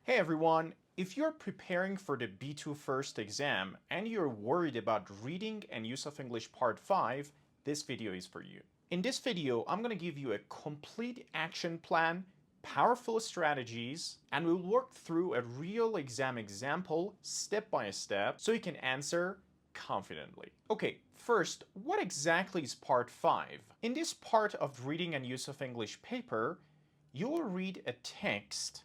Hey everyone, if you're preparing for the B2 First exam and you're worried about reading and use of English Part 5, this video is for you. In this video, I'm going to give you a complete action plan, powerful strategies, and we'll work through a real exam example step by step so you can answer confidently. Okay, first, what exactly is Part 5? In this part of reading and use of English paper, you'll read a text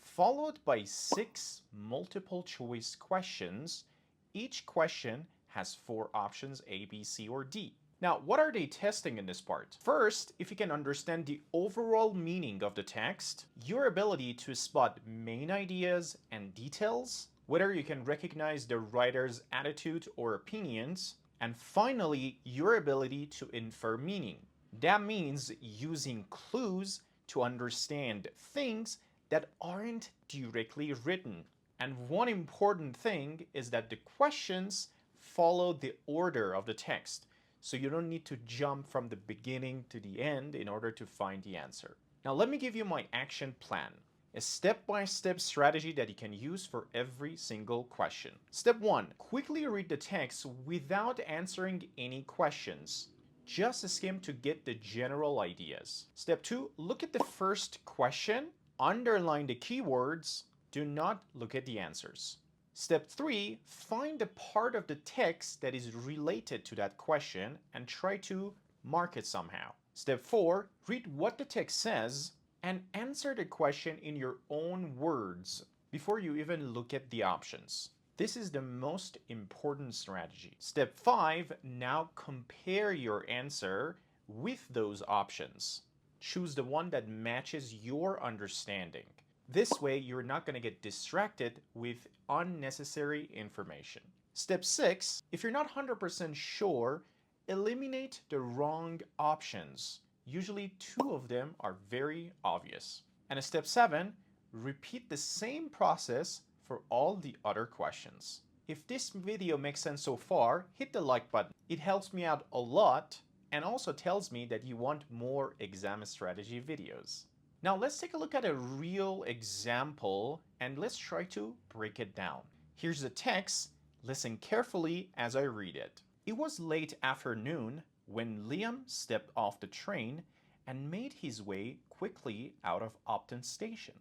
followed by 6 multiple choice questions. Each question has 4 options A, B, C, or D. Now, what are they testing in this part? First, if you can understand the overall meaning of the text, your ability to spot main ideas and details, whether you can recognize the writer's attitude or opinions, and finally, your ability to infer meaning. That means using clues to understand things that aren't directly written. And one important thing is that the questions follow the order of the text. So you don't need to jump from the beginning to the end in order to find the answer. Now let me give you my action plan. A step-by-step strategy that you can use for every single question. Step 1. Quickly read the text without answering any questions. Just skim to get the general ideas. Step 2. Look at the first question. Underline the keywords. Do not look at the answers. Step 3. Find the part of the text that is related to that question and try to mark it somehow. Step 4. Read what the text says and answer the question in your own words before you even look at the options. This is the most important strategy. Step 5. Now compare your answer with those options. Choose the one that matches your understanding. This way, you're not going to get distracted with unnecessary information. Step 6, if you're not 100% sure, eliminate the wrong options. Usually 2 of them are very obvious. And step 7, repeat the same process for all the other questions. If this video makes sense so far, hit the like button. It helps me out a lot and also tells me that you want more exam strategy videos. Now let's take a look at a real example and let's try to break it down. Here's the text. Listen carefully as I read it. It was late afternoon when Liam stepped off the train and made his way quickly out of Upton Station.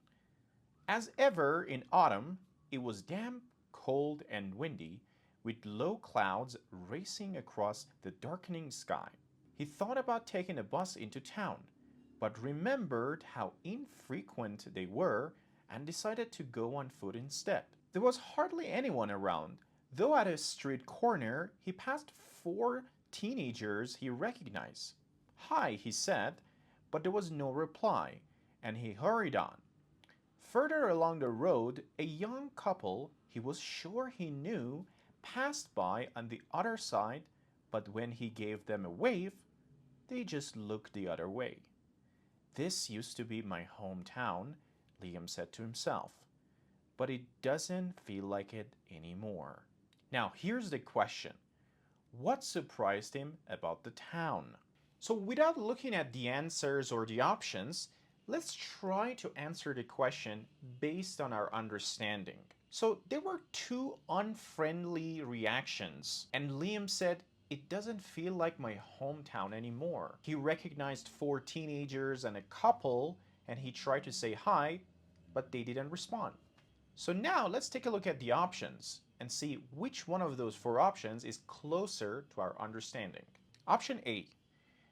As ever in autumn, it was damp, cold, and windy, with low clouds racing across the darkening sky. He thought about taking a bus into town, but remembered how infrequent they were and decided to go on foot instead. There was hardly anyone around, though at a street corner he passed 4 teenagers he recognized. "Hi," he said, but there was no reply, and he hurried on. Further along the road, a young couple he was sure he knew passed by on the other side, but when he gave them a wave, they just looked the other way. "This used to be my hometown," Liam said to himself, "but it doesn't feel like it anymore." Now here's the question. What surprised him about the town? So without looking at the answers or the options, let's try to answer the question based on our understanding. So there were 2 unfriendly reactions, and Liam said, "It doesn't feel like my hometown anymore." He recognized 4 teenagers and a couple, and he tried to say hi, but they didn't respond. So now let's take a look at the options and see which one of those 4 options is closer to our understanding. Option A,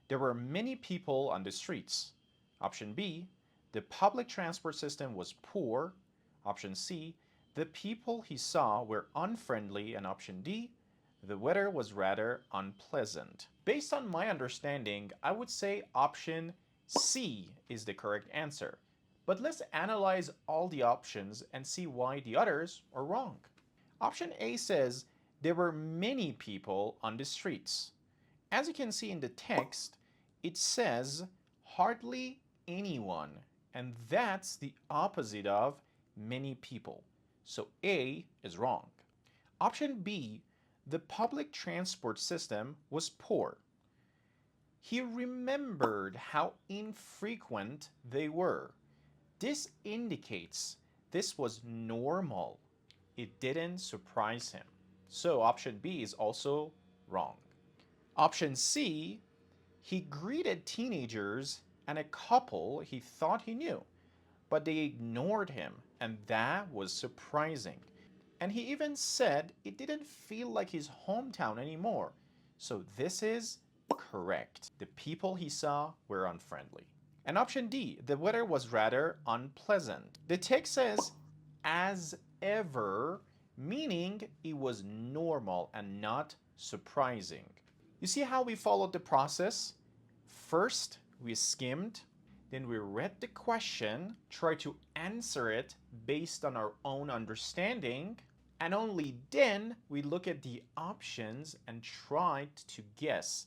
there were many people on the streets. Option B, the public transport system was poor. Option C, the people he saw were unfriendly. And option D, the weather was rather unpleasant. Based on my understanding, I would say option C is the correct answer. But let's analyze all the options and see why the others are wrong. Option A says there were many people on the streets. As you can see in the text, it says hardly anyone, and that's the opposite of many people. So A is wrong. Option B, the public transport system was poor. He remembered how infrequent they were. This indicates this was normal. It didn't surprise him. So option B is also wrong. Option C, he greeted teenagers and a couple he thought he knew, but they ignored him, and that was surprising. And he even said it didn't feel like his hometown anymore. So this is correct. The people he saw were unfriendly. And option D, the weather was rather unpleasant. The text says, as ever, meaning it was normal and not surprising. You see how we followed the process? First, we skimmed, then we read the question, tried to answer it based on our own understanding, and only then we look at the options and tried to guess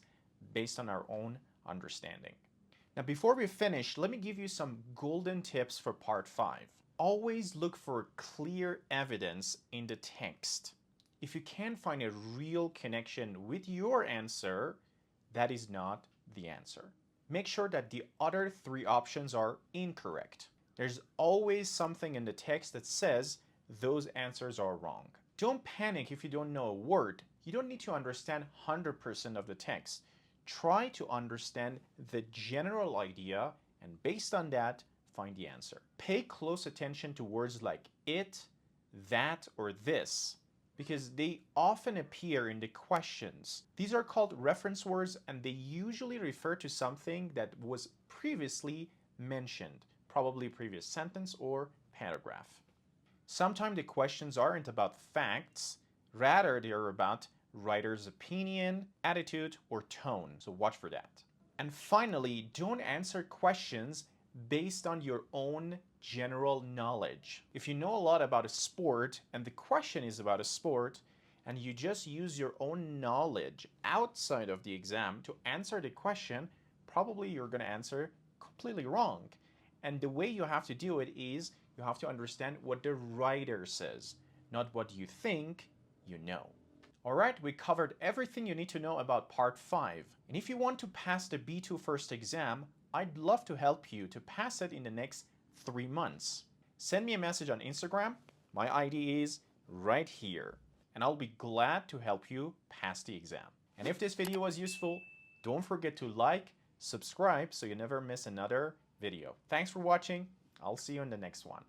based on our own understanding. Now, before we finish, let me give you some golden tips for part 5. Always look for clear evidence in the text. If you can't find a real connection with your answer, that is not the answer. Make sure that the other 3 options are incorrect. There's always something in the text that says those answers are wrong. Don't panic if you don't know a word. You don't need to understand 100% of the text. Try to understand the general idea, and based on that, find the answer. Pay close attention to words like it, that, or this, because they often appear in the questions. These are called reference words, and they usually refer to something that was previously mentioned, probably previous sentence or paragraph. Sometimes the questions aren't about facts, rather they are about writer's opinion, attitude, or tone, so watch for that. And finally, don't answer questions based on your own general knowledge. If you know a lot about a sport and the question is about a sport, and you just use your own knowledge outside of the exam to answer the question, probably you're going to answer completely wrong. And the way you have to do it is you have to understand what the writer says, not what you think you know. Alright, we covered everything you need to know about part 5. And if you want to pass the B2 first exam, I'd love to help you to pass it in the next 3 months. Send me a message on Instagram. My ID is right here. And I'll be glad to help you pass the exam. And if this video was useful, don't forget to like, subscribe so you never miss another video. Thanks for watching. I'll see you in the next one.